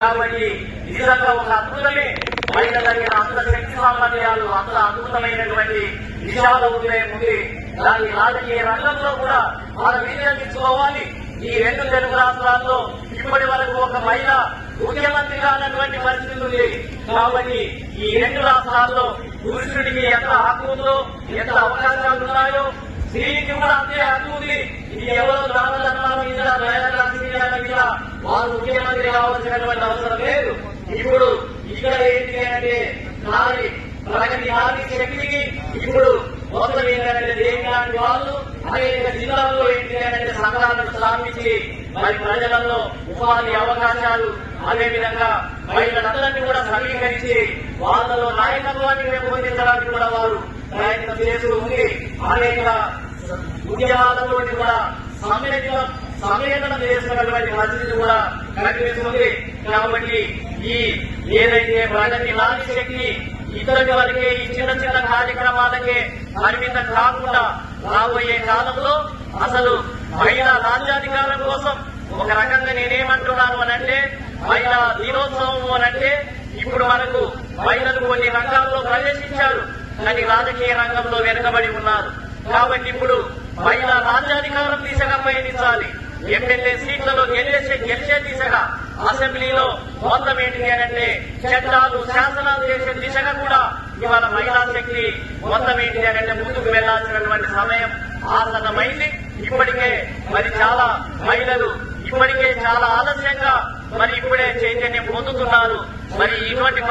కాబట్టి నిజంగా ఒక అద్భుతమే బయట జరిగిన అంత శక్తి సామర్థ్యాలు, అంత అద్భుతమైనటువంటి విషయాల ఉదయం ఉంది. దాని రాజకీయ రంగంలో కూడా మనం వినియోగించుకోవాలి. ఈ రెండు తెలుగు రాష్ట్రాల్లో ఇప్పటి వరకు ఒక మహిళ ముఖ్యమంత్రి కానటువంటి పరిస్థితి ఉంది. కాబట్టి ఈ రెండు రాష్ట్రాల్లో పురుషుడికి ఎంత హక్కు ఉందో, ఎంత అవకాశాలు ఉన్నాయో, స్త్రీకి కూడా అంతే హక్కు ఉంది. ఇది ఎవరో దానధర్మాల మీద, దయాల మీద వారు ముఖ్యమంత్రి కావాల్సినటువంటి అవసరం లేదు. ఇప్పుడు ఇక్కడ ఏంటి అంటే ప్రగతి నారీ శక్తికి ఇప్పుడు మొత్తం ఏంటంటే దేవి లాంటి వాళ్ళు అనేక జిల్లాల్లో ఏంటి అంటే సంఘాలను స్థాపించి మరి ప్రజలలో ఉపాధి అవకాశాలు, అదేవిధంగా మహిళలందరినీ కూడా సమీకరించి వాళ్ళలో నాయకత్వాన్ని పెంపొందించడానికి కూడా వారు ప్రయత్నం చేస్తూ ఉంది. అనేక ఉద్యమాలతో కూడా సమ్మేళనం చేసుకున్నటువంటి పరిస్థితి కూడా కనిపిస్తుంది. కాబట్టి ఈ ఏదైతే ప్రగతి నారీ శక్తి ఇతరుల వరకే ఈ చిన్న చిన్న కార్యక్రమాలకే పరిమితం కాకుండా రాబోయే కాలంలో అసలు మహిళా రాజ్యాధికారం కోసం ఒక రకంగా నేనేమంటున్నాను అనంటే, మహిళా దినోత్సవం అనంటే ఇప్పుడు మనకు మహిళలు కొన్ని రంగాల్లో ప్రవేశించారు, కానీ రాజకీయ రంగంలో వెనుకబడి ఉన్నారు. కాబట్టి ఇప్పుడు మహిళా రాజ్యాధికారం దిశగా పయనించాలి. ఎమ్మెల్యే సీట్లలో గెలిచే దిశగా, అసెంబ్లీలో మొత్తం ఏంటి అంటే చట్టాలు, శాసనాలు చేసే దిశగా కూడా ఇవాళ మహిళా శక్తి మొత్తం ఏంటి అంటే ముందుకు వెళ్లాల్సినటువంటి సమయం ఆసన్నమైంది. ఇప్పటికే మరి చాలా మహిళలు ఇప్పటికే చాలా ఆలస్యంగా మరి ఇప్పుడే చైతన్యం పొందుతున్నారు. మరి ఇటువంటి